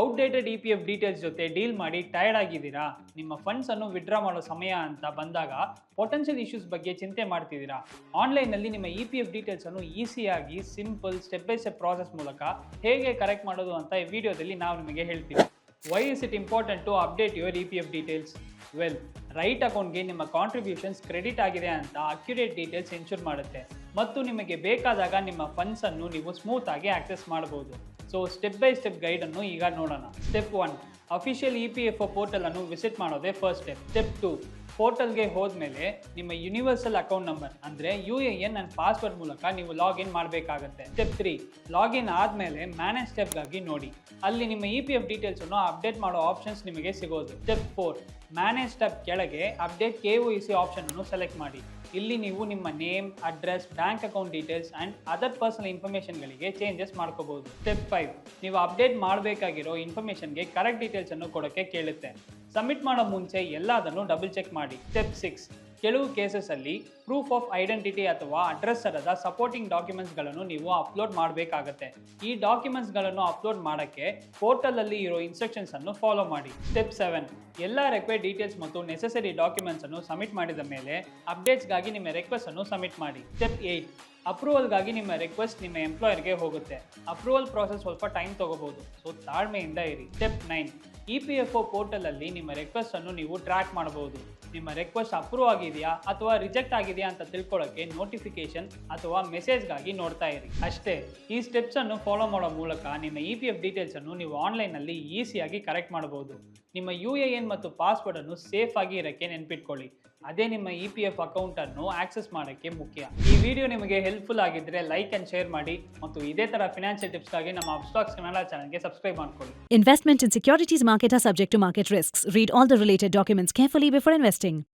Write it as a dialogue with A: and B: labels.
A: Outdated E P F details ಜೊತೆ deal ಮಾಡಿ tired ಆಗಿದ್ದೀರಾ? ನಿಮ್ಮ ಫಂಡ್ಸ್ ಅನ್ನು ವಿಡ್ರಾ ಮಾಡೋ ಸಮಯ ಅಂತ ಬಂದಾಗ ಪೊಟೆನ್ಷಿಯಲ್ ಇಶ್ಯೂಸ್ ಬಗ್ಗೆ ಚಿಂತೆ ಮಾಡ್ತಿದ್ದೀರಾ? ಆನ್ಲೈನ್ನಲ್ಲಿ ನಿಮ್ಮ ಇ ಪಿ ಎಫ್ ಡೀಟೇಲ್ಸ್ ಅನ್ನು ಈಸಿಯಾಗಿ simple step by step process ಮೂಲಕ ಹೇಗೆ ಕರೆಕ್ಟ್ ಮಾಡೋದು ಅಂತ ಈ ವಿಡಿಯೋದಲ್ಲಿ ನಾವು ನಿಮಗೆ ಹೇಳ್ತೀವಿ. Why is it important to update your E P F details? Well, right ಅಕೌಂಟ್ಗೆ ನಿಮ್ಮ ಕಾಂಟ್ರಿಬ್ಯೂಷನ್ಸ್ ಕ್ರೆಡಿಟ್ ಆಗಿದೆ ಅಂತ ಅಕ್ಯುರೇಟ್ ಡೀಟೇಲ್ಸ್ ಎನ್ಶೂರ್ ಮಾಡುತ್ತೆ ಮತ್ತು ನಿಮಗೆ ಬೇಕಾದಾಗ ನಿಮ್ಮ ಫಂಡ್ಸ್ ಅನ್ನು ನೀವು ಸ್ಮೂತ್ ಆಗಿ ಆಕ್ಸೆಸ್ ಮಾಡಬಹುದು. So step by step guide ಅನ್ನು ಈಗ ನೋಡೋಣ. Step 1, official E P F ಒ ಪೋರ್ಟಲ್ ಅನ್ನು ವಿಸಿಟ್ ಮಾಡೋದೇ ಫಸ್ಟ್ ಸ್ಟೆಪ್. ಸ್ಟೆಪ್ 2, ಪೋರ್ಟಲ್ಗೆ ಹೋದ್ಮೇಲೆ ನಿಮ್ಮ ಯೂನಿವರ್ಸಲ್ ಅಕೌಂಟ್ ನಂಬರ್ ಅಂದರೆ UAN ಅಂಡ್ ಪಾಸ್ವರ್ಡ್ ಮೂಲಕ ನೀವು ಲಾಗಿನ್ ಮಾಡಬೇಕಾಗತ್ತೆ. ಸ್ಟೆಪ್ 3, ಲಾಗಿನ್ ಆದಮೇಲೆ ಮ್ಯಾನೇಜ್ ಸ್ಟೆಪ್ಗಾಗಿ ನೋಡಿ. ಅಲ್ಲಿ ನಿಮ್ಮ ಇ ಪಿ ಎಫ್ ಡೀಟೇಲ್ಸ್ ಅನ್ನು ಅಪ್ಡೇಟ್ ಮಾಡೋ ಆಪ್ಷನ್ಸ್ ನಿಮಗೆ ಸಿಗೋದು. ಸ್ಟೆಪ್ 4, ಮ್ಯಾನೇಜ್ ಸ್ಟೆಪ್ ಕೆಳಗೆ ಅಪ್ಡೇಟ್ KYC ಆಪ್ಷನ್ ಅನ್ನು ಸೆಲೆಕ್ಟ್ ಮಾಡಿ. ಇಲ್ಲಿ ನೀವು ನಿಮ್ಮ name, address, bank account details and other personal ಇನ್ಫಾರ್ಮೇಷನ್ಗಳಿಗೆ ಚೇಂಜಸ್ ಮಾಡ್ಕೋಬಹುದು. ಸ್ಟೆಪ್ 5, ನೀವು ಅಪ್ಡೇಟ್ ಮಾಡಬೇಕಾಗಿರೋ ಇನ್ಫಾರ್ಮೇಷನ್ಗೆ ಕರೆಕ್ಟ್ ಡೀಟೇಲ್ಸ್ ಅನ್ನು ಕೊಡೋಕ್ಕೆ ಕೇಳುತ್ತೆ. ಸಬ್ಮಿಟ್ ಮಾಡೋ ಮುಂಚೆ ಎಲ್ಲದನ್ನು ಡಬಲ್ ಚೆಕ್ ಮಾಡಿ. ಸ್ಟೆಪ್ 6, ಕೆಲವು ಕೇಸಸ್ಸಲ್ಲಿ ಪ್ರೂಫ್ ಆಫ್ ಐಡೆಂಟಿಟಿ ಅಥವಾ ಅಡ್ರೆಸ್ ಥರದ ಸಪೋರ್ಟಿಂಗ್ ಡಾಕ್ಯುಮೆಂಟ್ಸ್ಗಳನ್ನು ನೀವು ಅಪ್ಲೋಡ್ ಮಾಡಬೇಕಾಗತ್ತೆ. ಈ ಡಾಕ್ಯುಮೆಂಟ್ಸ್ಗಳನ್ನು ಅಪ್ಲೋಡ್ ಮಾಡೋಕ್ಕೆ ಪೋರ್ಟಲಲ್ಲಿ ಇರೋ ಇನ್ಸ್ಟ್ರಕ್ಷನ್ಸ್ ಅನ್ನು ಫಾಲೋ ಮಾಡಿ. ಸ್ಟೆಪ್ 7, ಎಲ್ಲ ರಿಕ್ವೈರ್ಡ್ ಡೀಟೇಲ್ಸ್ ಮತ್ತು ನೆಸೆಸರಿ ಡಾಕ್ಯುಮೆಂಟ್ಸ್ ಅನ್ನು ಸಬ್ಮಿಟ್ ಮಾಡಿದ ಮೇಲೆ ಅಪ್ಡೇಟ್ಸ್ಗಾಗಿ ನಿಮ್ಮ ರಿಕ್ವೆಸ್ಟ್ ಅನ್ನು ಸಬ್ಮಿಟ್ ಮಾಡಿ. ಸ್ಟೆಪ್ 8, ಅಪ್ರೂವಲ್ಗಾಗಿ ನಿಮ್ಮ ರಿಕ್ವೆಸ್ಟ್ ನಿಮ್ಮ ಎಂಪ್ಲಾಯರ್ಗೆ ಹೋಗುತ್ತೆ. ಅಪ್ರೂವಲ್ ಪ್ರಾಸೆಸ್ ಸ್ವಲ್ಪ ಟೈಮ್ ತಗೋಬಹುದು, ಸೊ ತಾಳ್ಮೆಯಿಂದ ಇರಿ. Step 9, E P F O ಪೋರ್ಟಲಲ್ಲಿ ನಿಮ್ಮ ರಿಕ್ವೆಸ್ಟ್ ಅನ್ನು ನೀವು ಟ್ರ್ಯಾಕ್ ಮಾಡಬಹುದು. ನಿಮ್ಮ ರಿಕ್ವೆಸ್ಟ್ ಅಪ್ರೂವ್ ಆಗಿದೆಯಾ ಅಥವಾ ರಿಜೆಕ್ಟ್ ಆಗಿದೆಯಾ ಅಂತ ತಿಳ್ಕೊಳ್ಳೋಕ್ಕೆ ನೋಟಿಫಿಕೇಶನ್ ಅಥವಾ ಮೆಸೇಜ್ಗಾಗಿ ನೋಡ್ತಾ ಇರಿ. ಅಷ್ಟೇ. ಈ ಸ್ಟೆಪ್ಸ್ ಅನ್ನು ಫಾಲೋ ಮಾಡೋ ಮೂಲಕ ನಿಮ್ಮ ಇ ಪಿ ಎಫ್ ಡೀಟೇಲ್ಸ್ ಅನ್ನು ನೀವು ಆನ್ಲೈನ್ನಲ್ಲಿ ಈಸಿಯಾಗಿ ಕರೆಕ್ಟ್ ಮಾಡಬಹುದು. ನಿಮ್ಮ UAN ಮತ್ತು ಪಾಸ್ವರ್ಡ್ ಅನ್ನು ಸೇಫ್ ಆಗಿ ಇರೋಕ್ಕೆ ನೆನ್ಪಿಟ್ಕೊಳ್ಳಿ. ಅದೇ ನಿಮ್ಮ ಇ ಪಿ ಎಫ್ ಅಕೌಂಟ್ ಅನ್ನು ಆಕ್ಸೆಸ್ ಮಾಡೋಕ್ಕೆ ಮುಖ್ಯ. ಈ ವಿಡಿಯೋ ನಿಮಗೆ ಹೆಲ್ಪ್ಫುಲ್ ಆಗಿದ್ರೆ ಲೈಕ್ ಅಂಡ್ ಶೇರ್ ಮಾಡಿ ಮತ್ತು ಇದೇ ತರ ಫಿನಾನ್ಷಿಯಲ್ ಟಿಪ್ಸ್ಗಾಗಿ ನಮ್ಮ ಅಪ್ಸ್ಟಾಕ್ಸ್ ಕನ್ನಡ ಚಾನಲ್ಗೆ ಸಬ್ಸ್ಕ್ರೈಬ್ ಮಾಡ್ಕೊಳ್ಳಿ.
B: Investment in securities market are subject to market risks. Read all the related documents carefully before investing.